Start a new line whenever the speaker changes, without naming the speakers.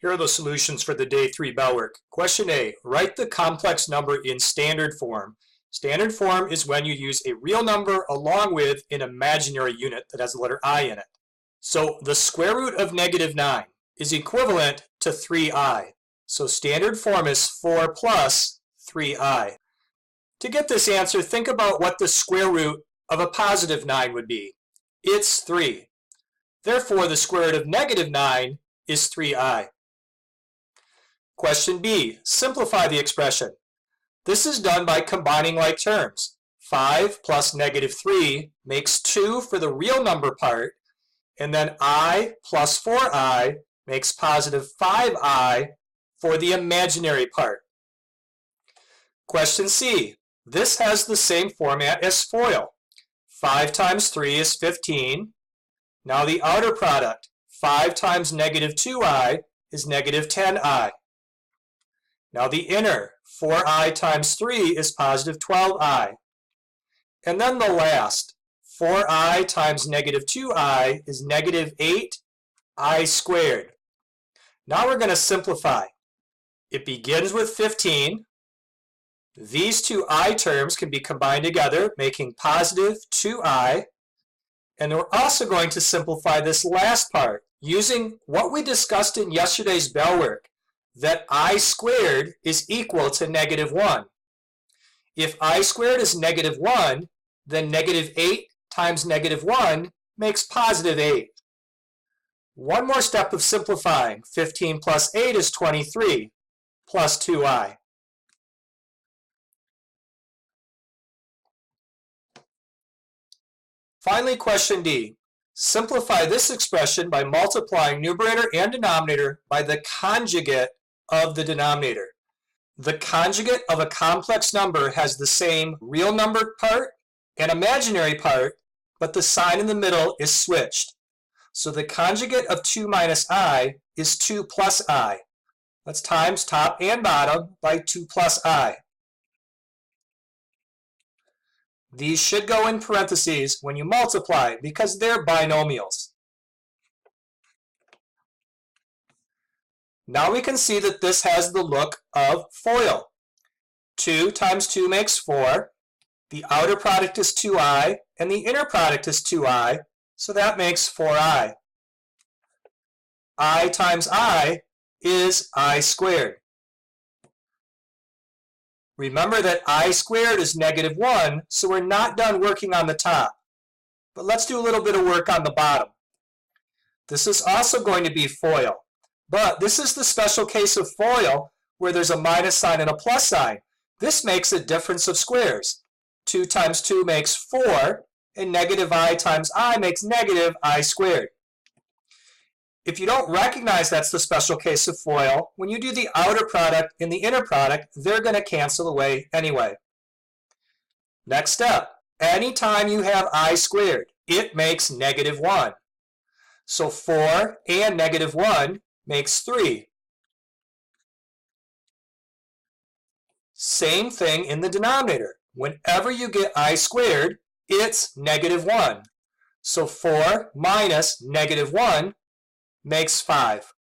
Here are the solutions for the Day 3 Bell work. Question A, write the complex number in standard form. Standard form is when you use a real number along with an imaginary unit that has the letter I in it. So the square root of -9 is equivalent to 3i. So standard form is 4 plus 3i. To get this answer, think about what the square root of a positive 9 would be. It's 3. Therefore, the square root of -9 is 3i. Question B, simplify the expression. This is done by combining like terms. 5 plus -3 makes 2 for the real number part, and then I plus 4i makes positive 5i for the imaginary part. Question C, this has the same format as FOIL. 5 times 3 is 15. Now the outer product, 5 times -2i is -10i. Now the inner, 4i times 3 is positive 12i. And then the last, 4i times -2i is -8i squared. Now we're going to simplify. It begins with 15. These two I terms can be combined together, making positive 2i. And we're also going to simplify this last part using what we discussed in yesterday's Bell work, that I squared is equal to -1. If I squared is -1, then -8 times -1 makes positive 8. One more step of simplifying. 15 plus 8 is 23, plus 2i. Finally, question D. Simplify this expression by multiplying numerator and denominator by the conjugate of the denominator. The conjugate of a complex number has the same real number part and imaginary part, but the sign in the middle is switched. So the conjugate of 2 minus I is 2 plus I. Let's times top and bottom by 2 plus I. These should go in parentheses when you multiply because they're binomials. Now we can see that this has the look of FOIL. 2 times 2 makes 4. The outer product is 2i, and the inner product is 2i, so that makes 4i. I times I is I squared. Remember that I squared is -1, so we're not done working on the top. But let's do a little bit of work on the bottom. This is also going to be FOIL. But this is the special case of FOIL where there's a minus sign and a plus sign. This makes a difference of squares. 2 times 2 makes 4, and -I times I makes -I squared. If you don't recognize that's the special case of FOIL, when you do the outer product and the inner product, they're going to cancel away anyway. Next step, anytime you have I squared, it makes -1. So 4 and -1 makes 3. Same thing in the denominator. Whenever you get I squared, it's -1. So 4 minus -1 makes 5.